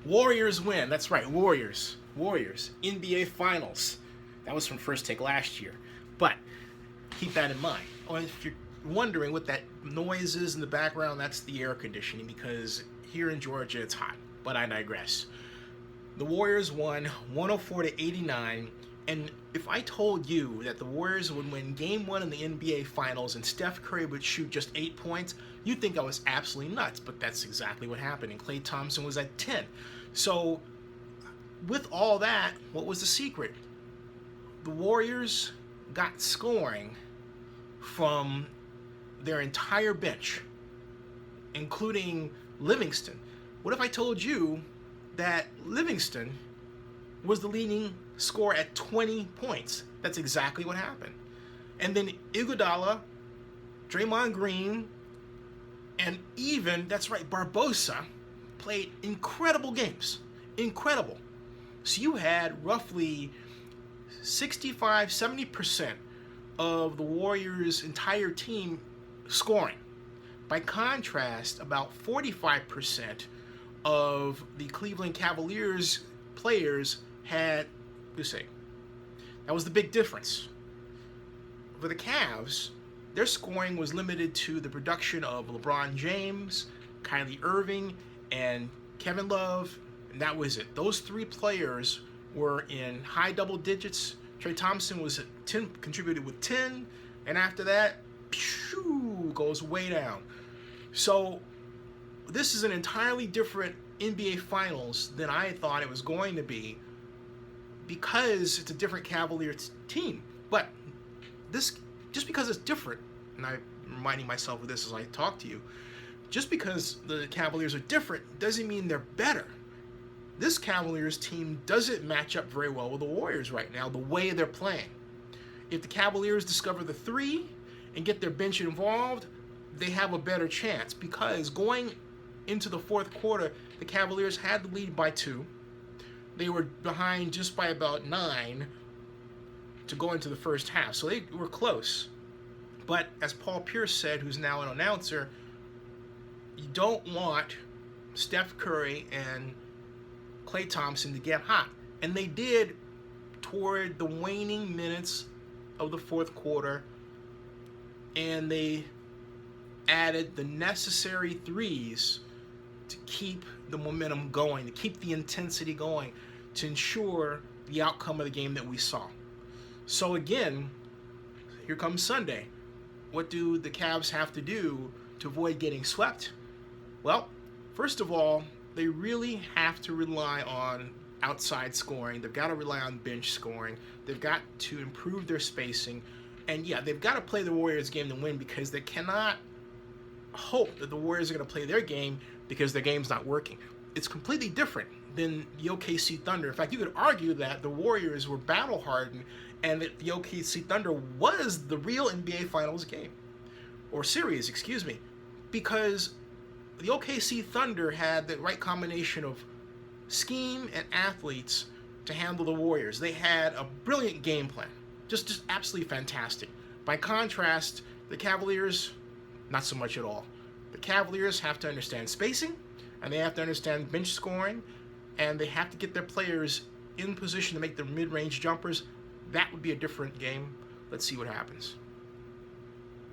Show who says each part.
Speaker 1: Warriors win. That's right, Warriors. Warriors. NBA Finals. That was from First Take last year. But keep that in mind. Or if you're wondering what that noise is in the background, that's the air conditioning because here in Georgia it's hot. But I digress. The Warriors won 104-89. And if I told you that the Warriors would win Game 1 in the NBA Finals and Steph Curry would shoot just 8 points, you'd think I was absolutely nuts. But that's exactly what happened. And Klay Thompson was at 10. So with all that, what was the secret? The Warriors got scoring from their entire bench, including Livingston. What if I told you that Livingston was the leading scorer at 20 points? That's exactly what happened. And then Iguodala, Draymond Green, and even, that's right, Barbosa played incredible games. Incredible. So you had roughly 65-70% of the Warriors' entire team scoring. By contrast, about 45% of the Cleveland Cavaliers players had, that was the big difference. For the Cavs, their scoring was limited to the production of Bron James, Kylie Irving, and Kevin Love, and that was it. Those three players were in high double digits. Trey Thompson was 10, contributed with 10, and after that, goes way down. So this is an entirely different NBA Finals than I thought it was going to be because it's a different Cavaliers team. But this, just because it's different, and I'm reminding myself of this as I talk to you, just because the Cavaliers are different doesn't mean they're better. This Cavaliers team doesn't match up very well with the Warriors right now, the way they're playing. If the Cavaliers discover the three and get their bench involved, they have a better chance because going into the fourth quarter, the Cavaliers had the lead by 2. They were behind just by about 9 to go into the first half, so they were close. But as Paul Pierce said, who's now an announcer, you don't want Steph Curry and Klay Thompson to get hot. And they did toward the waning minutes of the fourth quarter, and they added the necessary threes to keep the momentum going, to keep the intensity going, to ensure the outcome of the game that we saw. So again, here comes Sunday. What do the Cavs have to do to avoid getting swept? Well, first of all, they really have to rely on outside scoring. They've got to rely on bench scoring. They've got to improve their spacing. And yeah, they've got to play the Warriors game to win because they cannot hope that the Warriors are going to play their game because their game's not working. It's completely different than the OKC Thunder. In fact, you could argue that the Warriors were battle-hardened and that the OKC Thunder was the real NBA Finals game. Or series, excuse me. Because the OKC Thunder had the right combination of scheme and athletes to handle the Warriors. They had a brilliant game plan. Just absolutely fantastic. By contrast, the Cavaliers, not so much at all. The Cavaliers have to understand spacing, and they have to understand bench scoring, and they have to get their players in position to make their mid-range jumpers. That would be a different game. Let's see what happens.